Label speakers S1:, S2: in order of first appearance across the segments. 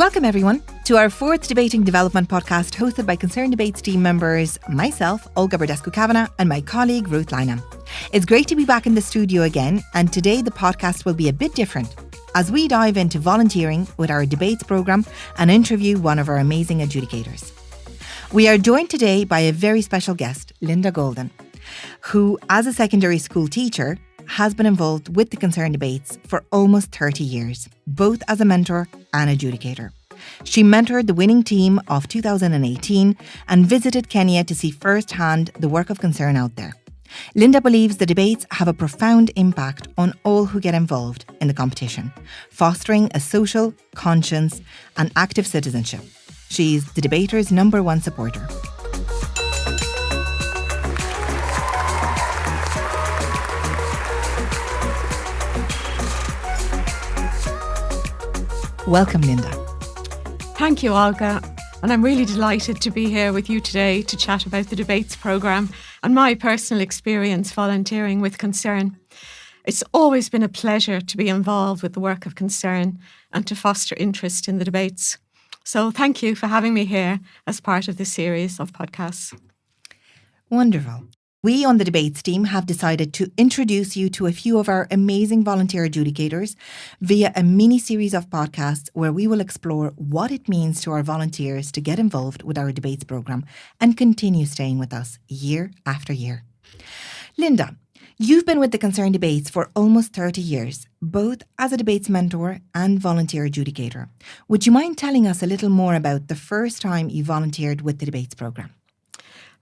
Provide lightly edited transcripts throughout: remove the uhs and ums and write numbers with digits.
S1: Welcome everyone to our fourth Debating Development podcast hosted by Concerned Debates team members, myself, Olga Berdescu-Kavanagh, and my colleague Ruth Lynham. It's great to be back in the studio again, and today the podcast will be a bit different as we dive into volunteering with our debates programme and interview one of our amazing adjudicators. We are joined today by a very special guest, Linda Golden, who, as a secondary school teacher, has been involved with the Concerned Debates for almost 30 years, both as a mentor and adjudicator. She mentored the winning team of 2018 and visited Kenya to see firsthand the work of concern out there. Linda believes the debates have a profound impact on all who get involved in the competition, fostering a social conscience and active citizenship. She's the debaters' number one supporter. Welcome, Linda.
S2: Thank you, Olga. And I'm really delighted to be here with you today to chat about the debates programme and my personal experience volunteering with Concern. It's always been a pleasure to be involved with the work of Concern and to foster interest in the debates. So thank you for having me here as part of this series of podcasts.
S1: Wonderful. We on the debates team have decided to introduce you to a few of our amazing volunteer adjudicators via a mini series of podcasts where we will explore what it means to our volunteers to get involved with our debates programme and continue staying with us year after year. Linda, you've been with the Concerned Debates for almost 30 years, both as a debates mentor and volunteer adjudicator. Would you mind telling us a little more about the first time you volunteered with the debates programme?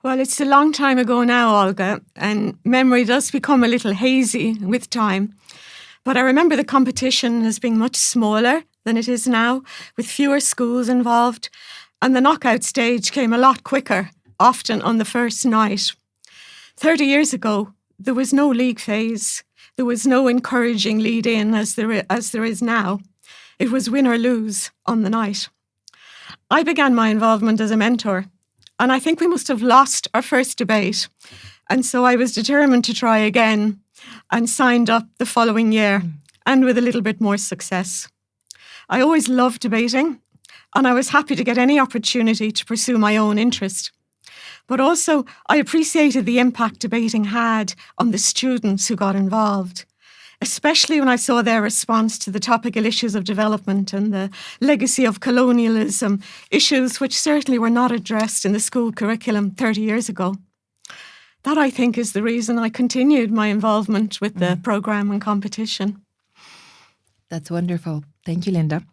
S2: Well, it's a long time ago now, Olga, and memory does become a little hazy with time. But I remember the competition as being much smaller than it is now, with fewer schools involved, and the knockout stage came a lot quicker, often on the first night. 30 years ago, there was no league phase. There was no encouraging lead-in as there is now. It was win or lose on the night. I began my involvement as a mentor, and I think we must have lost our first debate. And so I was determined to try again and signed up the following year and with a little bit more success. I always loved debating and I was happy to get any opportunity to pursue my own interest. But also I appreciated the impact debating had on the students who got involved, especially when I saw their response to the topical issues of development and the legacy of colonialism, issues which certainly were not addressed in the school curriculum 30 years ago. That, I think, is the reason I continued my involvement with the programme and competition.
S1: That's wonderful. Thank you, Linda.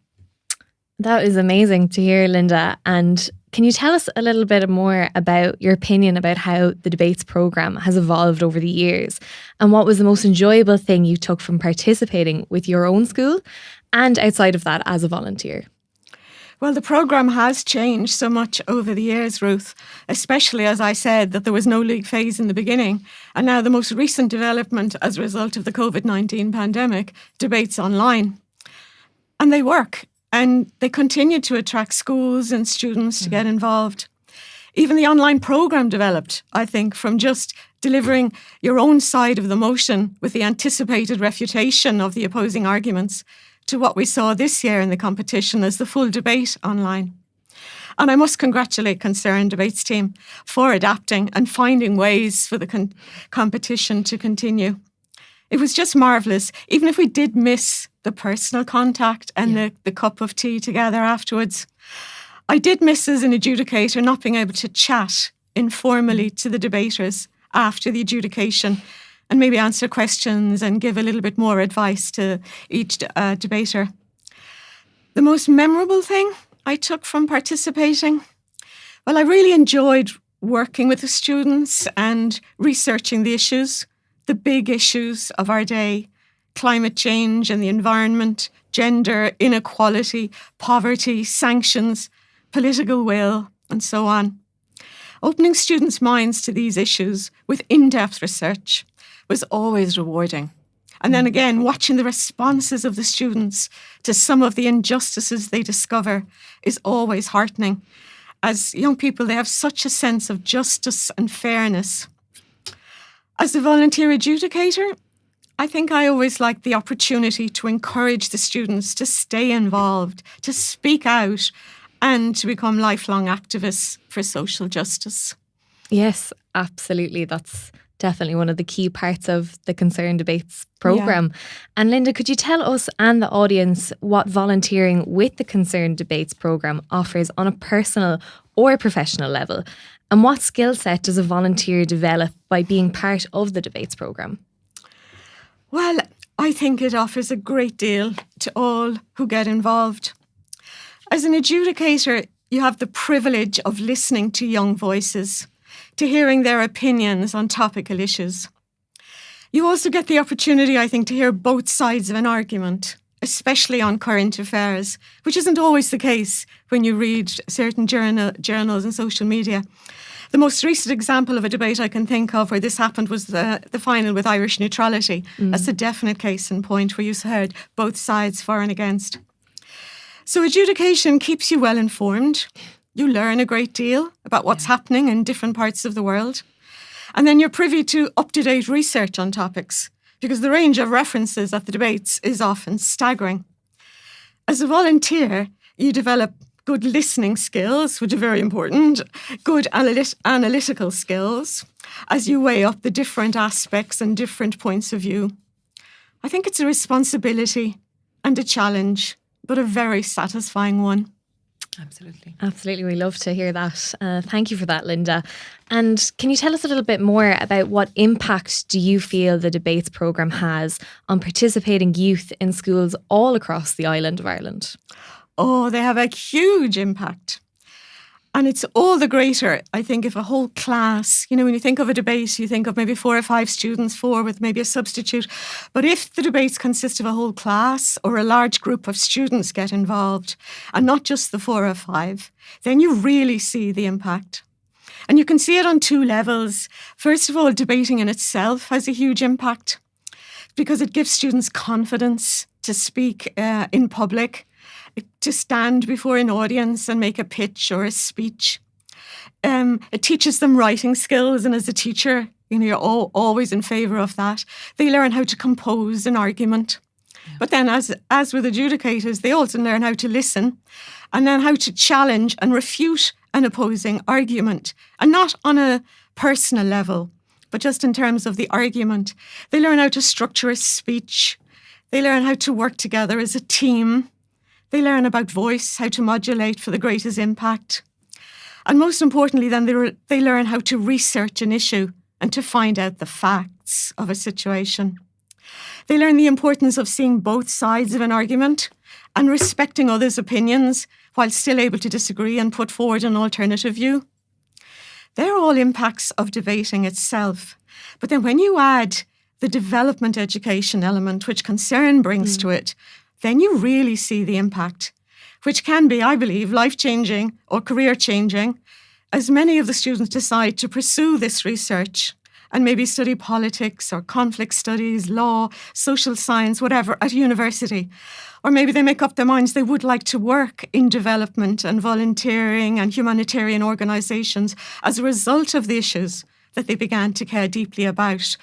S3: That is amazing to hear, Linda. And can you tell us a little bit more about your opinion about how the debates programme has evolved over the years and what was the most enjoyable thing you took from participating with your own school and outside of that as a volunteer?
S2: Well, the programme has changed so much over the years, Ruth, especially as I said that there was no league phase in the beginning. And now the most recent development as a result of the COVID-19 pandemic, debates online. And they work. And they continue to attract schools and students to get involved. Even the online programme developed, I think, from just delivering your own side of the motion with the anticipated refutation of the opposing arguments to what we saw this year in the competition as the full debate online. And I must congratulate Concerned Debates team for adapting and finding ways for the competition to continue. It was just marvellous, even if we did miss the personal contact and the cup of tea together afterwards. I did miss as an adjudicator not being able to chat informally to the debaters after the adjudication and maybe answer questions and give a little bit more advice to each debater. The most memorable thing I took from participating, well, I really enjoyed working with the students and researching the issues, the big issues of our day: climate change and the environment, gender, inequality, poverty, sanctions, political will, and so on. Opening students' minds to these issues with in-depth research was always rewarding. And then again, watching the responses of the students to some of the injustices they discover is always heartening. As young people, they have such a sense of justice and fairness. As a volunteer adjudicator, I think I always like the opportunity to encourage the students to stay involved, to speak out, and to become lifelong activists for social justice.
S3: Yes, absolutely. That's definitely one of the key parts of the Concerned Debates programme. Yeah. And Linda, could you tell us and the audience what volunteering with the Concerned Debates programme offers on a personal or professional level? And what skill set does a volunteer develop by being part of the debates programme?
S2: Well, I think it offers a great deal to all who get involved. As an adjudicator, you have the privilege of listening to young voices, to hearing their opinions on topical issues. You also get the opportunity, I think, to hear both sides of an argument, especially on current affairs, which isn't always the case when you read certain journals and social media. The most recent example of a debate I can think of where this happened was the final with Irish neutrality. That's a definite case in point where you heard both sides for and against. So adjudication keeps you well informed. You learn a great deal about what's happening in different parts of the world. And then you're privy to up-to-date research on topics because the range of references at the debates is often staggering. As a volunteer, you develop good listening skills, which are very important, good analytical skills, as you weigh up the different aspects and different points of view. I think it's a responsibility and a challenge, but a very satisfying one.
S1: Absolutely.
S3: Absolutely. We love to hear that. Thank you for that, Linda. And can you tell us a little bit more about what impact do you feel the debates programme has on participating youth in schools all across the island of Ireland?
S2: Oh, they have a huge impact. And it's all the greater, I think, if a whole class, when you think of a debate, you think of maybe 4 or 5 students, 4 with maybe a substitute. But if the debates consist of a whole class or a large group of students get involved, and not just the 4 or 5, then you really see the impact. And you can see it on 2 levels. First of all, debating in itself has a huge impact because it gives students confidence to speak in public, to stand before an audience and make a pitch or a speech. It teaches them writing skills, and as a teacher, you're always in favour of that. They learn how to compose an argument. Yeah. But then as with adjudicators, they also learn how to listen and then how to challenge and refute an opposing argument. And not on a personal level, but just in terms of the argument. They learn how to structure a speech. They learn how to work together as a team. They learn about voice, how to modulate for the greatest impact. And most importantly, then they learn how to research an issue and to find out the facts of a situation. They learn the importance of seeing both sides of an argument and respecting others' opinions while still able to disagree and put forward an alternative view. They're all impacts of debating itself. But then when you add the development education element, which concern brings to it, then you really see the impact, which can be, I believe, life-changing or career-changing, as many of the students decide to pursue this research and maybe study politics or conflict studies, law, social science, whatever, at university. Or maybe they make up their minds they would like to work in development and volunteering and humanitarian organisations as a result of the issues that they began to care deeply about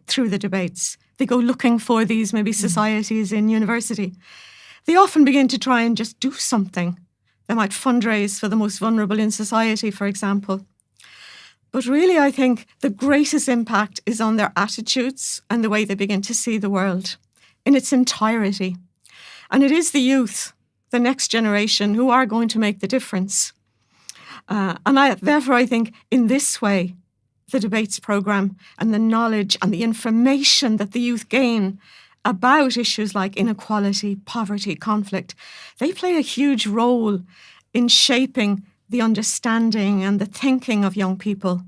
S2: through the debates. They go looking for these maybe societies in university. They often begin to try and just do something. They might fundraise for the most vulnerable in society, for example. But really, I think the greatest impact is on their attitudes and the way they begin to see the world in its entirety. And it is the youth, the next generation, who are going to make the difference. Therefore, I think in this way, the debates programme and the knowledge and the information that the youth gain about issues like inequality, poverty, conflict, they play a huge role in shaping the understanding and the thinking of young people.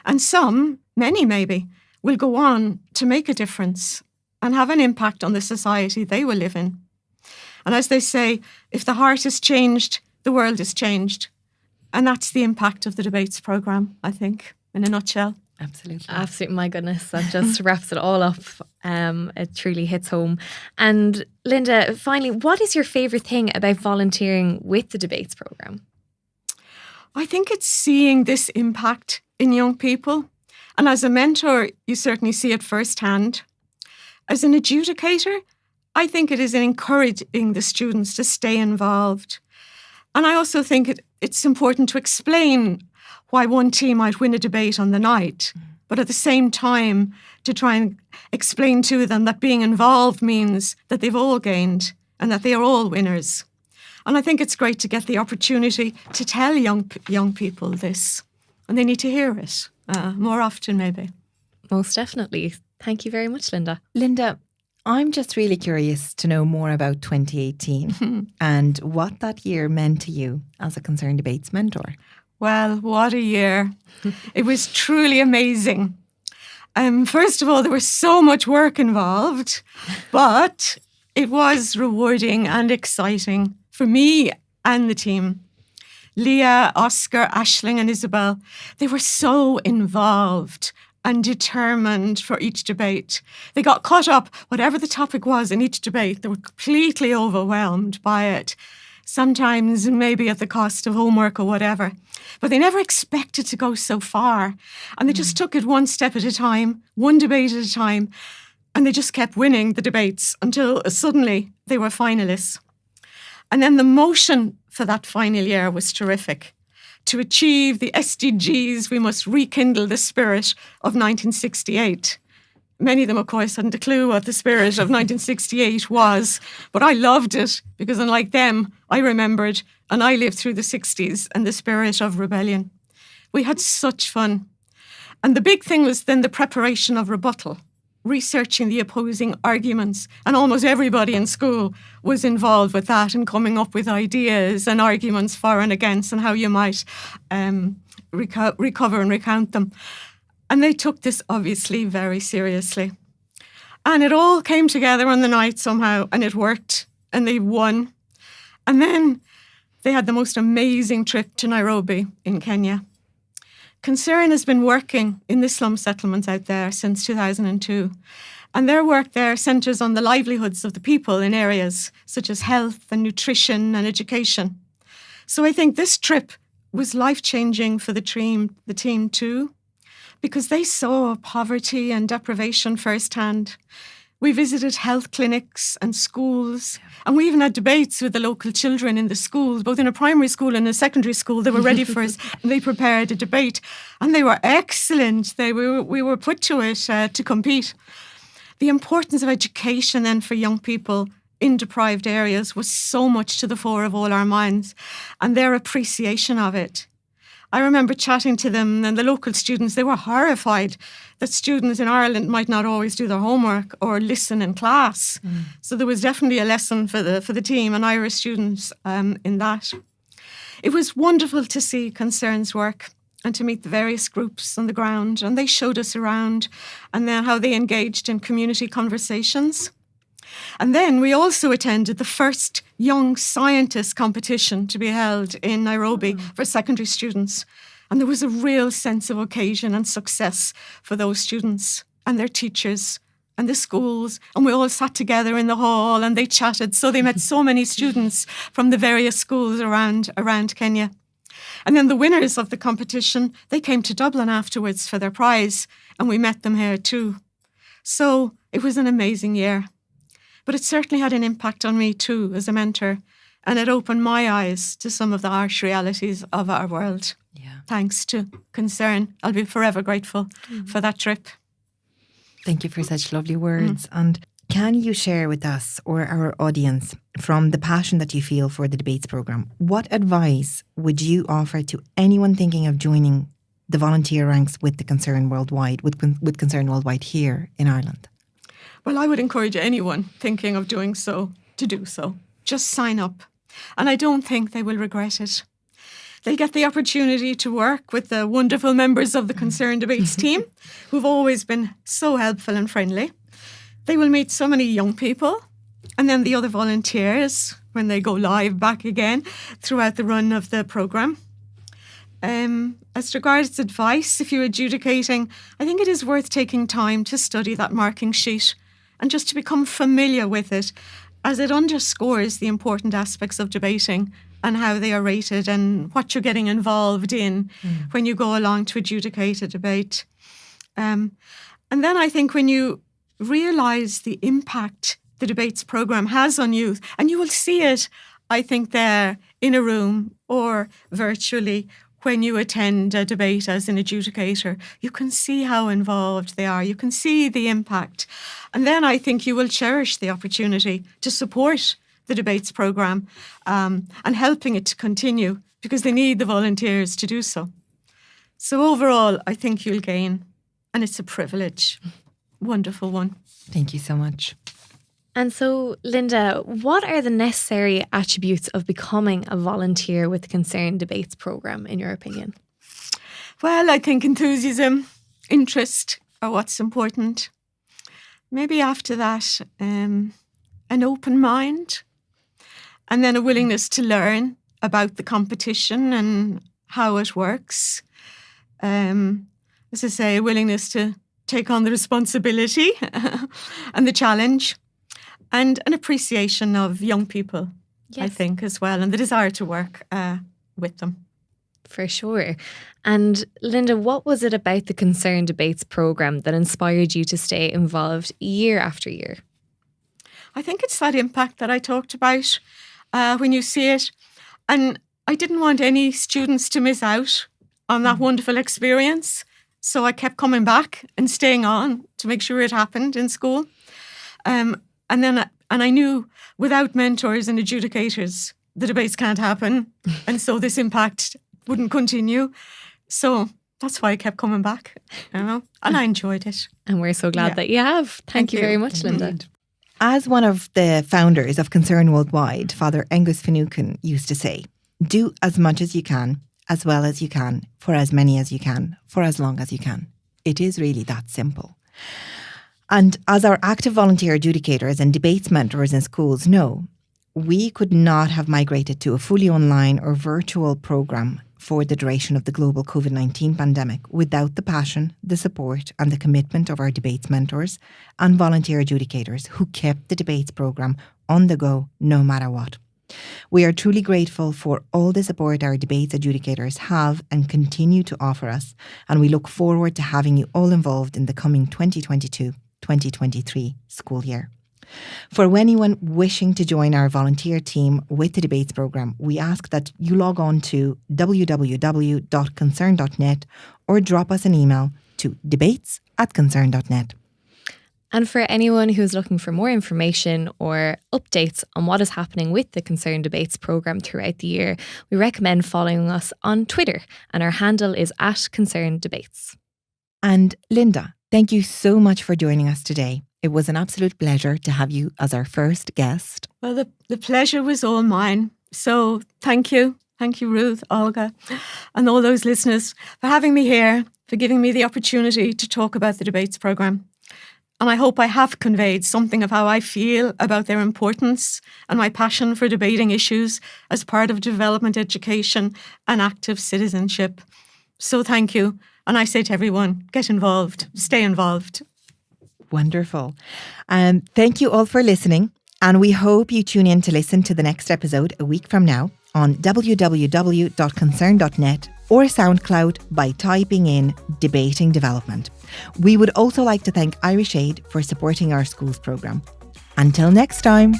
S2: And many maybe, will go on to make a difference and have an impact on the society they will live in. And as they say, if the heart is changed, the world is changed. And that's the impact of the debates programme, I think, in a nutshell.
S1: Absolutely.
S3: Absolutely. My goodness, that just wraps it all up. It truly hits home. And Linda, finally, what is your favourite thing about volunteering with the debates programme?
S2: I think it's seeing this impact in young people. And as a mentor, you certainly see it firsthand. As an adjudicator, I think it is encouraging the students to stay involved. And I also think it's important to explain why one team might win a debate on the night, but at the same time to try and explain to them that being involved means that they've all gained and that they are all winners. And I think it's great to get the opportunity to tell young people this, and they need to hear it more often maybe.
S3: Most definitely. Thank you very much, Linda.
S1: Linda, I'm just really curious to know more about 2018 and what that year meant to you as a Concerned Debates mentor.
S2: Well, what a year. It was truly amazing. First of all, there was so much work involved, but it was rewarding and exciting for me and the team. Leah, Oscar, Aisling and Isabel, they were so involved and determined for each debate. They got caught up, whatever the topic was in each debate, they were completely overwhelmed by it. Sometimes maybe at the cost of homework or whatever. But they never expected to go so far. And they just took it one step at a time, one debate at a time. And they just kept winning the debates until suddenly they were finalists. And then the motion for that final year was terrific. To achieve the SDGs, we must rekindle the spirit of 1968. Many of them, of course, hadn't a clue what the spirit of 1968 was, but I loved it because, unlike them, I remembered and I lived through the 60s and the spirit of rebellion. We had such fun. And the big thing was then the preparation of rebuttal, researching the opposing arguments. And almost everybody in school was involved with that and coming up with ideas and arguments for and against and how you might recover and recount them. And they took this obviously very seriously. And it all came together on the night somehow, and it worked, and they won. And then they had the most amazing trip to Nairobi in Kenya. Concern has been working in the slum settlements out there since 2002. And their work there centres on the livelihoods of the people in areas such as health and nutrition and education. So I think this trip was life-changing for the team too, because they saw poverty and deprivation firsthand. We visited health clinics and schools, and we even had debates with the local children in the schools, both in a primary school and a secondary school. They were ready for us, and they prepared a debate, and they were excellent. We were put to it to compete. The importance of education then for young people in deprived areas was so much to the fore of all our minds, and their appreciation of it. I remember chatting to them, and the local students, they were horrified that students in Ireland might not always do their homework or listen in class. So there was definitely a lesson for the team and Irish students in that. It was wonderful to see Concern's work and to meet the various groups on the ground, and they showed us around and then how they engaged in community conversations. And then we also attended the first Young Scientist competition to be held in Nairobi for secondary students. And there was a real sense of occasion and success for those students and their teachers and the schools. And we all sat together in the hall and they chatted. So they met so many students from the various schools around Kenya. And then the winners of the competition, they came to Dublin afterwards for their prize, and we met them here too. So it was an amazing year. But it certainly had an impact on me too as a mentor, and it opened my eyes to some of the harsh realities of our world.
S1: Yeah.
S2: Thanks to Concern. I'll be forever grateful for that trip.
S1: Thank you for such lovely words. And can you share with us or our audience, from the passion that you feel for the debates programme, what advice would you offer to anyone thinking of joining the volunteer ranks with the Concern Worldwide, with Concern Worldwide here in Ireland?
S2: Well, I would encourage anyone thinking of doing so to do so. Just sign up. And I don't think they will regret it. They'll get the opportunity to work with the wonderful members of the Concerned Debates team, who've always been so helpful and friendly. They will meet so many young people, and then the other volunteers when they go live back again throughout the run of the programme. As regards advice, if you're adjudicating, I think it is worth taking time to study that marking sheet and just to become familiar with it, as it underscores the important aspects of debating and how they are rated and what you're getting involved in when you go along to adjudicate a debate. And then I think when you realise the impact the debates programme has on youth. And you will see it, I think, there in a room or virtually when you attend a debate as an adjudicator. You can see how involved they are. You can see the impact. And then I think you will cherish the opportunity to support the debates programme and helping it to continue, because they need the volunteers to do so. So overall, I think you'll gain. And it's a privilege. Wonderful one.
S1: Thank you so much.
S3: And so, Linda, what are the necessary attributes of becoming a volunteer with the Concerned Debates programme, in your opinion?
S2: Well, I think enthusiasm, interest are what's important. Maybe after that, an open mind, and then a willingness to learn about the competition and how it works. As I say, a willingness to take on the responsibility and the challenge. And an appreciation of young people, yes, I think, as well, and the desire to work with them.
S3: For sure. And Linda, what was it about the Concerned Debates programme that inspired you to stay involved year after year?
S2: I think it's that impact that I talked about when you see it. And I didn't want any students to miss out on that wonderful experience. So I kept coming back and staying on to make sure it happened in school. And I knew without mentors and adjudicators, the debates can't happen. And so this impact wouldn't continue. So that's why I kept coming back, and I enjoyed it.
S3: And we're so glad that you have. Thank you very much, Linda.
S1: As one of the founders of Concern Worldwide, Father Angus Finucane used to say, do as much as you can, as well as you can, for as many as you can, for as long as you can. It is really that simple. And as our active volunteer adjudicators and debates mentors in schools know, we could not have migrated to a fully online or virtual programme for the duration of the global COVID-19 pandemic without the passion, the support and the commitment of our debates mentors and volunteer adjudicators who kept the debates programme on the go no matter what. We are truly grateful for all the support our debates adjudicators have and continue to offer us, and we look forward to having you all involved in the coming 2022-2023 school year. For anyone wishing to join our volunteer team with the debates programme, we ask that you log on to www.concern.net or drop us an email to debates@concern.net.
S3: And for anyone who's looking for more information or updates on what is happening with the Concerned Debates programme throughout the year, we recommend following us on Twitter, and our handle is @ConcernedDebates.
S1: And Linda, thank you so much for joining us today. It was an absolute pleasure to have you as our first guest.
S2: Well, the pleasure was all mine. So thank you. Thank you, Ruth, Olga, and all those listeners for having me here, for giving me the opportunity to talk about the debates programme. And I hope I have conveyed something of how I feel about their importance and my passion for debating issues as part of development education and active citizenship. So thank you. And I say to everyone, get involved, stay involved.
S1: Wonderful. Thank you all for listening. And we hope you tune in to listen to the next episode a week from now on www.concern.net or SoundCloud by typing in Debating Development. We would also like to thank Irish Aid for supporting our schools programme. Until next time.